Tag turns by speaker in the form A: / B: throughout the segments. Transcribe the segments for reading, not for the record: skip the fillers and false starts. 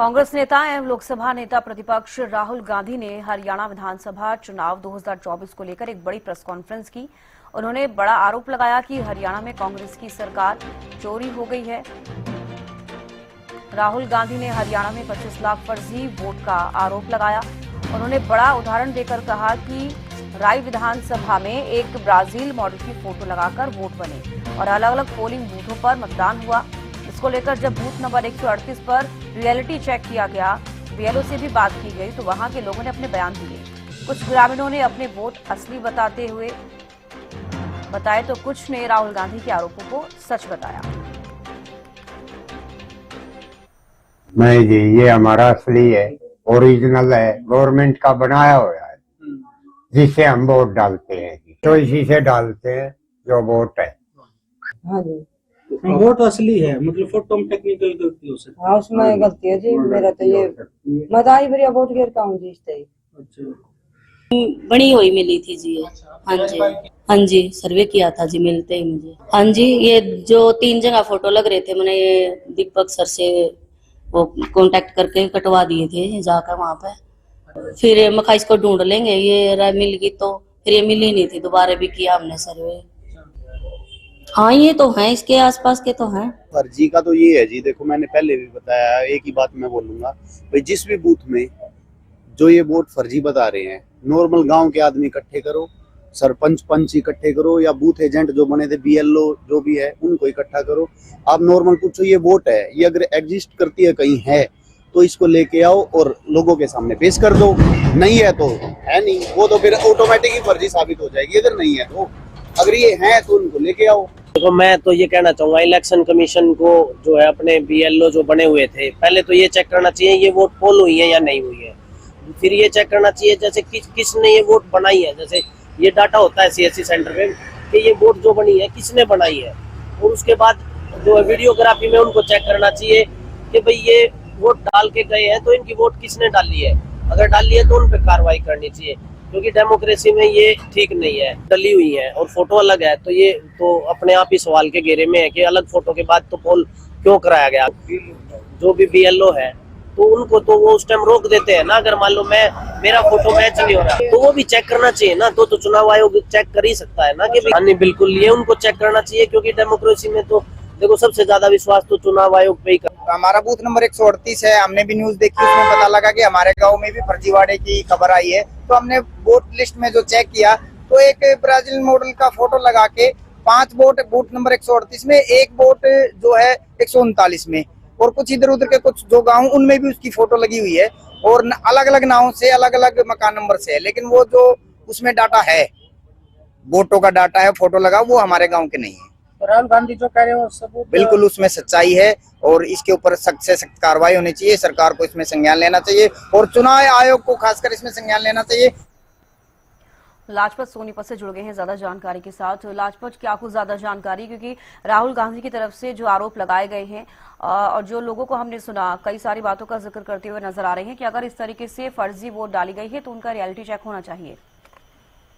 A: कांग्रेस नेता एवं लोकसभा नेता प्रतिपक्ष राहुल गांधी ने हरियाणा विधानसभा चुनाव 2024 को लेकर एक बड़ी प्रेस कॉन्फ्रेंस की। उन्होंने बड़ा आरोप लगाया कि हरियाणा में कांग्रेस की सरकार चोरी हो गई है। राहुल गांधी ने हरियाणा में 25 लाख फर्जी वोट का आरोप लगाया। उन्होंने बड़ा उदाहरण देकर कहा कि राय विधानसभा में एक ब्राजील मॉडल की फोटो लगाकर वोट बने और अलग अलग पोलिंग बूथों पर मतदान हुआ। इसको लेकर जब बूथ नंबर 138 पर रियलिटी चेक किया गया, बीएलओ से भी बात की गई तो वहां के लोगों ने अपने बयान दिए। कुछ ग्रामीणों ने अपने वोट असली बताते हुए बताए तो कुछ ने राहुल गांधी के आरोपों को सच बताया।
B: नहीं जी, ये हमारा असली है, ओरिजिनल है, गवर्नमेंट का बनाया हुआ है, जिससे हम वोट डालते हैं। तो इसी से डालते हैं जो वोट है।
C: हाँ जी,
D: वोट असली है, मतलब फोटो में टेक्निकल गलती हो सकती है।
C: हाँ उसमें गलती है जी। मेरा तो ये मदाई भरिया वोट गिरता हूँ जी इससे।
D: अच्छा,
E: बनी हुई मिली थी जी ये। हाँ जी सर्वे किया था जी, मिलते ही मुझे। हाँ जी, ये जो 3 जगह फोटो लग रहे थे, मैंने ये दीपक सर से वो कांटेक्ट करके कटवा दिए थे जाकर वहां पे। फिर मखा इसको ढूंढ लेंगे, ये राय मिल गई तो फिर ये मिली नहीं थी, दोबारा भी किया हमने सर्वे। हाँ ये तो है, इसके आसपास के तो हैं।
F: फर्जी का तो ये है जी, देखो मैंने पहले भी बताया, एक ही बात मैं बोलूंगा भाई, जिस भी बूथ में जो ये वोट फर्जी बता रहे हैं, नॉर्मल गांव के आदमी इकट्ठे करो, सरपंच पंच इकट्ठे करो, या बूथ एजेंट जो बने थे बीएलओ जो भी है उनको इकट्ठा करो। आप नॉर्मल पूछो ये वोट है, ये अगर एग्जिस्ट करती है कहीं है तो इसको लेके आओ और लोगों के सामने पेश कर दो। नहीं है तो है नहीं, वो तो फिर ऑटोमेटिक ही फर्जी साबित हो जाएगी। अगर नहीं है तो, अगर ये है तो उनको लेके आओ।
G: देखो मैं तो ये कहना चाहूंगा, इलेक्शन कमीशन को जो है अपने बीएलओ जो बने हुए थे, पहले तो ये चेक करना चाहिए ये वोट पोल हुई है या नहीं हुई है। फिर ये चेक करना चाहिए जैसे किसने ये वोट बनाई है। जैसे ये डाटा होता है सीएससी सेंटर पे कि ये वोट जो बनी है किसने बनाई है, और उसके बाद जो है वीडियोग्राफी में उनको चेक करना चाहिए कि भाई ये वोट डाल के गए हैं तो इनकी वोट किसने डाली है। अगर डाली है तो उन पर कार्रवाई करनी चाहिए, क्योंकि डेमोक्रेसी में ये ठीक नहीं है। डली हुई है और फोटो अलग है तो ये तो अपने आप ही सवाल के घेरे में है कि अलग फोटो के बाद तो पोल क्यों कराया गया। जो भी बीएलओ है तो उनको तो वो उस टाइम रोक देते हैं ना। अगर मान लो मेरा फोटो मैच नहीं हो रहा तो वो भी चेक करना चाहिए ना, तो चुनाव आयोग चेक कर ही सकता है ना कि नहीं, बिल्कुल ये उनको चेक करना चाहिए, क्योंकि डेमोक्रेसी में तो देखो सबसे ज्यादा विश्वास तो चुनाव आयोग पे ही करता।
H: हमारा बूथ नंबर 138 है, हमने भी न्यूज देखी, उसमें पता लगा कि हमारे गांव में भी फर्जीवाड़े की खबर आई है। तो हमने वोट लिस्ट में जो चेक किया तो एक ब्राजील मॉडल का फोटो लगा के 5 वोट बूथ नंबर 138 में, 1 वोट जो है 139 में, और कुछ इधर उधर के कुछ जो गाँव उनमें भी उसकी फोटो लगी हुई है, और अलग अलग नावों से अलग अलग मकान नंबर से है। लेकिन वो जो उसमें डाटा है, वोटों का डाटा है, फोटो लगा, वो हमारे गाँव के नहीं है।
D: राहुल गांधी जो कह रहे हैं वो सबूत
H: बिल्कुल उसमें सच्चाई है, और इसके ऊपर सख्त से सख्त कार्रवाई होनी चाहिए। सरकार को इसमें संज्ञान लेना चाहिए, और चुनाव आयोग को खासकर इसमें संज्ञान लेना चाहिए।
A: लाजपत सोनीपत से जुड़ गए हैं ज्यादा जानकारी के साथ। लाजपत, क्या कुछ ज्यादा जानकारी, क्योंकि राहुल गांधी की तरफ से जो आरोप लगाए गए हैं और जो लोगों को हमने सुना, कई सारी बातों का जिक्र करते हुए नजर आ रहे हैं कि अगर इस तरीके से फर्जी वोट डाली गई है तो उनका रियलिटी चेक होना चाहिए।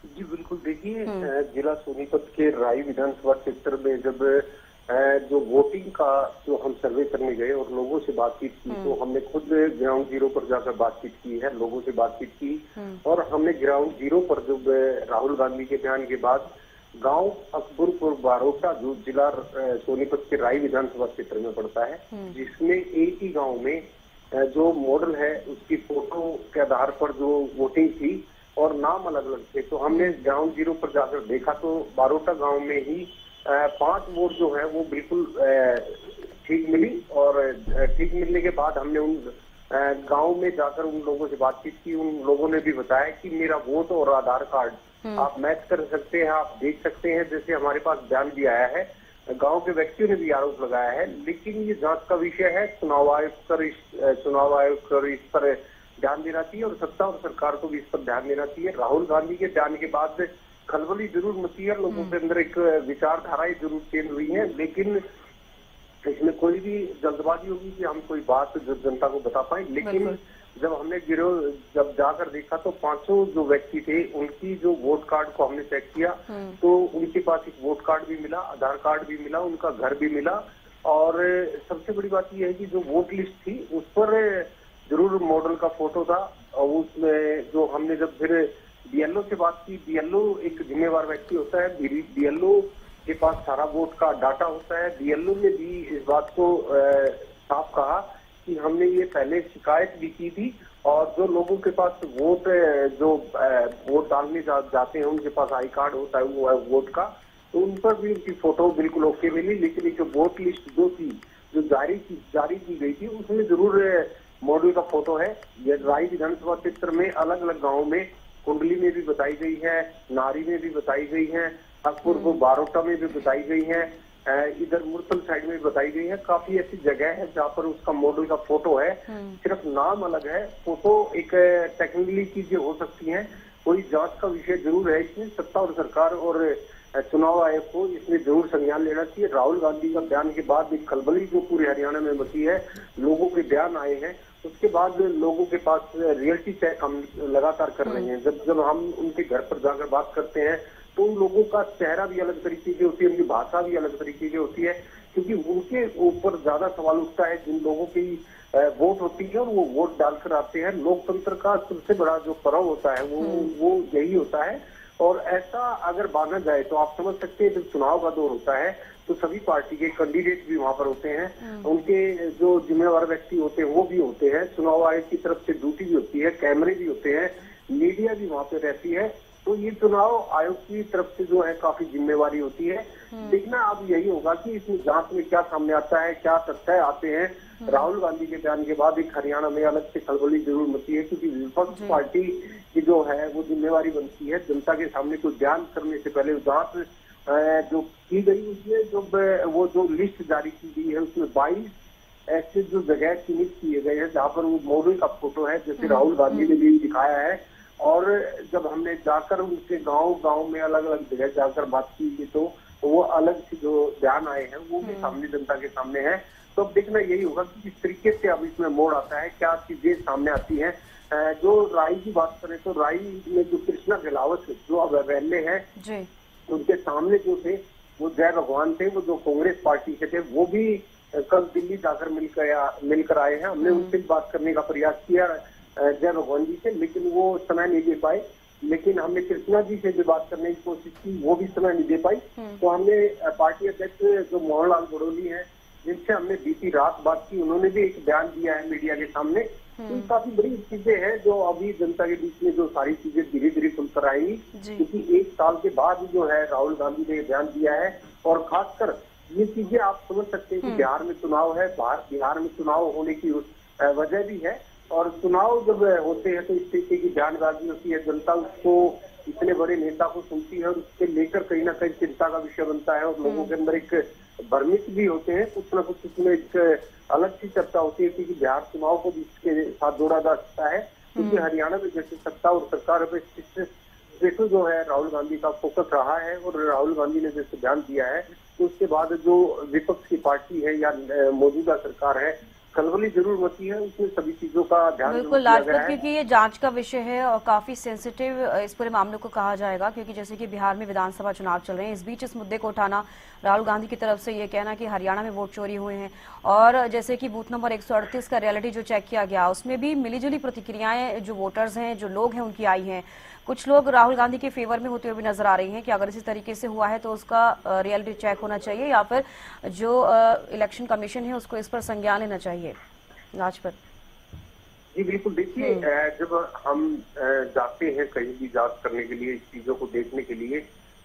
I: जी बिल्कुल, देखिए जिला सोनीपत के राय विधानसभा क्षेत्र में जब जो वोटिंग का जो हम सर्वे करने गए और लोगों से बातचीत की, तो हमने खुद ग्राउंड जीरो पर जाकर बातचीत की है, लोगों से बातचीत की। और हमने ग्राउंड जीरो पर जब राहुल गांधी के बयान के बाद गांव अकबरपुर बारोटा जो जिला सोनीपत के राय विधानसभा क्षेत्र में पड़ता है, जिसमें एक ही गाँव में जो मॉडल है उसकी फोटो के आधार पर जो वोटिंग थी और नाम अलग अलग थे, तो हमने ग्राउंड जीरो पर जाकर देखा तो बारोटा गांव में ही 5 वोट जो है वो बिल्कुल ठीक मिली। और ठीक मिलने के बाद हमने उन गांव में जाकर उन लोगों से बातचीत की। उन लोगों ने भी बताया कि मेरा वोट और आधार कार्ड आप मैच कर सकते हैं, आप देख सकते हैं, जैसे हमारे पास बयान भी आया है। गांव के व्यक्तियों ने भी आरोप लगाया है, लेकिन ये जांच का विषय है। चुनाव आयोग कर इस पर ध्यान देना चाहिए, और सत्ता और सरकार को भी इस पर ध्यान देना चाहिए। राहुल गांधी के बयान के बाद खलबली जरूर मची है, लोगों के अंदर एक विचारधाराएं जरूर चेंज हुई हैं, लेकिन इसमें कोई भी जल्दबाजी होगी कि हम कोई बात जनता को बता पाए। लेकिन जब हमने जब जाकर देखा तो 500 जो व्यक्ति थे उनकी जो वोट कार्ड को हमने चेक किया तो उनके पास एक वोट कार्ड भी मिला, आधार कार्ड भी मिला, उनका घर भी मिला, और सबसे बड़ी बात यह है कि जो वोट लिस्ट थी उस पर जरूर मॉडल का फोटो था, और उसमें जो हमने जब फिर बीएलओ से बात की, बीएलओ एक जिम्मेवार व्यक्ति होता है, बीएलओ के पास सारा वोट का डाटा होता है। बीएलओ ने भी इस बात को साफ कहा कि हमने ये पहले शिकायत भी की थी, और जो लोगों के पास वोट वोट डालने जाते हैं उनके पास आई कार्ड होता है वो वोट का, तो उन पर भी उनकी फोटो बिल्कुल ओके मिली। लेकिन एक वोट लिस्ट जो थी, जो जारी की गई थी, उसमें जरूर मॉडल का फोटो है। ये राय विधानसभा क्षेत्र में अलग अलग गाँव में, कुंडली में भी बताई गई है, नारी में भी बताई गई है, अकबर को बारोटा में भी बताई गई है, इधर मुरतल साइड में बताई गई है। काफी ऐसी जगह है जहाँ पर उसका मॉडल का फोटो है, सिर्फ नाम अलग है। फोटो एक टेक्निकली चीजें हो सकती हैं, कोई जांच का विषय जरूर है। इसमें सत्ता और सरकार और चुनाव आयोग को इसमें जरूर संज्ञान लेना चाहिए। राहुल गांधी का बयान के बाद एक खलबली जो पूरे हरियाणा में मची है, लोगों के बयान आए हैं, उसके बाद लोगों के पास रियलिटी चेक हम लगातार कर रहे हैं। जब हम उनके घर पर जाकर बात करते हैं तो उन लोगों का चेहरा भी अलग तरीके की होती है, उनकी भाषा भी अलग तरीके की होती है, क्योंकि उनके ऊपर ज्यादा सवाल उठता है जिन लोगों की वोट होती है और वो वोट डालकर आते हैं। लोकतंत्र का सबसे बड़ा जो पर्व होता है वो यही होता है। और ऐसा अगर माना जाए तो आप समझ सकते हैं, जब चुनाव का दौर होता है तो सभी पार्टी के कैंडिडेट भी वहां पर होते हैं, उनके जो जिम्मेवार व्यक्ति होते हैं वो भी होते हैं, चुनाव आयोग की तरफ से ड्यूटी भी होती है, कैमरे भी होते हैं, मीडिया भी वहां पे रहती है। तो ये चुनाव आयोग की तरफ से जो है काफी जिम्मेवारी होती है। देखना अब यही होगा कि इसमें जांच में क्या सामने आता है, क्या तथ्य आते हैं। राहुल गांधी के बयान के बाद एक हरियाणा में अलग से खलबली जरूर मची है, क्योंकि विपक्ष पार्टी की जो है वो जिम्मेवारी बनती है जनता के सामने कोई बयान करने से पहले जांच जो की गई उसमें जो लिस्ट जारी की गई है उसमें 22 ऐसे जो जगह चिन्हित किए गए हैं जहाँ पर वो मॉडल का फोटो है, जैसे राहुल गांधी ने भी दिखाया है। और जब हमने जाकर उनके गांव में अलग अलग जगह जाकर बात की तो वो अलग से जो बयान आए हैं वो भी सामने जनता के सामने है। तो अब देखना यही होगा कि किस तरीके से अब इसमें मोड़ आता है, क्या चीजें सामने आती हैं। जो राय की बात करें तो राय में जो कृष्णा गहलावत जो अब एमएलए है, उनके सामने जो थे वो जय भगवान थे, वो जो कांग्रेस पार्टी के थे, वो भी कल दिल्ली जाकर मिलकर आए हैं। हमने उनसे बात करने का प्रयास किया जय भगवान जी से, लेकिन वो समय नहीं दे पाए। लेकिन हमने कृष्णा जी से भी बात करने की कोशिश की, वो भी समय नहीं दे पाई। तो हमने पार्टी अध्यक्ष जो मोहनलाल बड़ोली हैं, जिनसे हमने बीती रात बात की, उन्होंने भी एक बयान दिया है मीडिया के सामने। तो काफी बड़ी चीजें हैं जो अभी जनता के बीच में जो सारी चीजें धीरे धीरे खुलकर आएंगी, क्योंकि एक साल के बाद जो है राहुल गांधी ने बयान दिया है। और खासकर ये चीजें आप समझ सकते हैं कि बिहार में चुनाव है, बिहार में चुनाव होने की वजह भी है। और चुनाव जब होते हैं तो इस तरीके की बयानबाजी होती है, जनता उसको इतने बड़े नेता को सुनती है और उसके लेकर कहीं ना कहीं चिंता का विषय बनता है, और लोगों के अंदर एक भ्रमित भी होते हैं, कुछ ना कुछ उसमें एक अलग सी चर्चा होती है कि बिहार चुनाव को भी इसके साथ जोड़ा जा सकता है। क्योंकि हरियाणा में जैसे सत्ता और सरकार पे जो है राहुल गांधी का फोकस रहा है, और राहुल गांधी ने जैसे बयान दिया है तो उसके बाद जो विपक्ष की पार्टी है या मौजूदा सरकार है, खलबली जरूर मची है, उसमें सभी चीजों का ध्यान
A: बिल्कुल लाजपत, क्योंकि ये जांच का विषय है और काफी सेंसिटिव इस पूरे मामले को कहा जाएगा, क्योंकि जैसे कि बिहार में विधानसभा चुनाव चल रहे हैं, इस बीच इस मुद्दे को उठाना, राहुल गांधी की तरफ से ये कहना कि हरियाणा में वोट चोरी हुए हैं, और जैसे कि बूथ नंबर 138 का रियलिटी जो चेक किया गया उसमें भी मिलीजुली प्रतिक्रियाएं जो वोटर्स हैं, जो लोग हैं, उनकी आई हैं। कुछ लोग राहुल गांधी के फेवर में होते हुए भी नजर आ रही हैं कि अगर इसी तरीके से हुआ है तो उसका रियलिटी चेक होना चाहिए, या फिर जो इलेक्शन कमीशन है उसको इस पर संज्ञान लेना चाहिए। लाजपत
I: जी बिल्कुल, देखिए जब हम जाते हैं कहीं भी जांच करने के लिए, इस चीजों को देखने के लिए,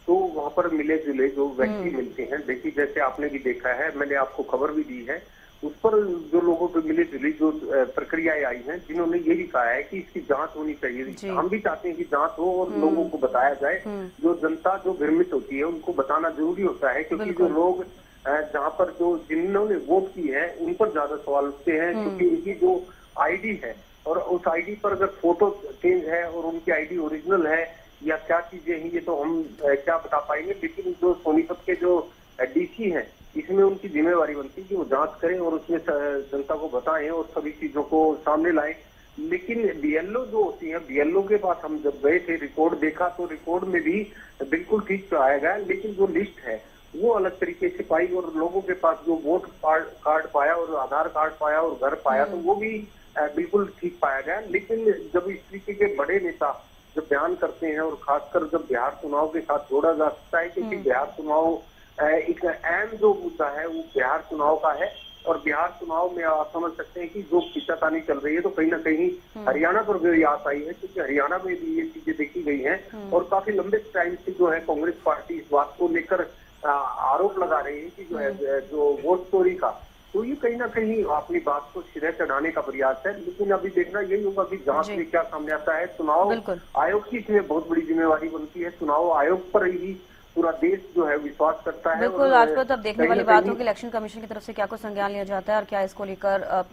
I: तो वहां पर मिले जुले जो व्यक्ति मिलते हैं, देखिए जैसे आपने भी देखा है, मैंने आपको खबर भी दी है, उस पर जो लोगों पे मिले जुली जो प्रक्रियाएं आई हैं, जिन्होंने ये भी कहा है कि इसकी जांच होनी चाहिए। हम भी चाहते हैं कि जांच हो और लोगों को बताया जाए। जो जनता जो भ्रमित होती है उनको बताना जरूरी होता है, क्योंकि जो लोग जहाँ पर जो जिन्होंने वोट की है उन पर ज्यादा सवाल उठते हैं, क्योंकि उनकी जो आईडी है और उस आईडी पर अगर फोटो चेंज है और उनकी आईडी ओरिजिनल है या क्या चीजें हैं, ये तो हम क्या बता पाएंगे। लेकिन जो सोनीपत के जो डीसी हैं, इसमें उनकी जिम्मेवारी बनती है कि वो जांच करें और उसमें जनता को बताएं और सभी चीजों को सामने लाएं। लेकिन बीएलओ जो होती है, बीएलओ के पास हम जब गए थे, रिकॉर्ड देखा तो रिकॉर्ड में भी बिल्कुल ठीक आया गया, लेकिन जो लिस्ट है वो अलग तरीके से पाई, और लोगों के पास जो वोट कार्ड पाया और आधार कार्ड पाया और घर पाया, तो वो भी बिल्कुल ठीक पाया गया। लेकिन जब इस तरीके के बड़े नेता जब बयान करते हैं, और खासकर जब बिहार चुनाव के साथ जोड़ा जा सकता है, क्योंकि बिहार चुनाव एक अहम जो मुद्दा है वो बिहार चुनाव का है, और बिहार चुनाव में आप समझ सकते हैं कि जो खींचातानी चल रही है, तो कहीं ना कहीं हरियाणा पर भी आस आई है, क्योंकि हरियाणा में भी ये चीजें देखी गई हैं, और काफी लंबे टाइम से जो है कांग्रेस पार्टी इस बात को लेकर आरोप लगा रही है कि जो है जो वोट चोरी का, तो ये कहीं ना कहीं अपनी बात को सिरे चढ़ाने का प्रयास है। लेकिन अभी देखना यही होगा कि जांच में क्या सामने आता है। चुनाव आयोग की इसमें बहुत बड़ी जिम्मेवारी बनती है, चुनाव आयोग पर ही पूरा देश जो है विश्वास करता है।
A: बिल्कुल, आज पर अब देखने वाली बात होगी इलेक्शन कमीशन की तरफ से क्या कुछ संज्ञान लिया जाता है, और क्या इसको लेकर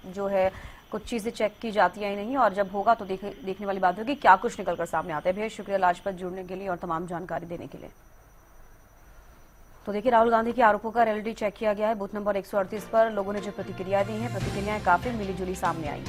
A: जो है कुछ चीजें चेक की जाती है नहीं, और जब होगा तो देखने वाली बात होगी क्या कुछ निकलकर सामने आता है। बेहद शुक्रिया लाजपत जुड़ने के लिए और तमाम जानकारी देने के लिए। तो देखिए, राहुल गांधी के आरोपों का रियलिटी चेक किया गया है। बूथ नंबर 138 पर लोगों ने जो प्रतिक्रिया दी हैं, प्रतिक्रियाएं काफी मिलीजुली सामने आई।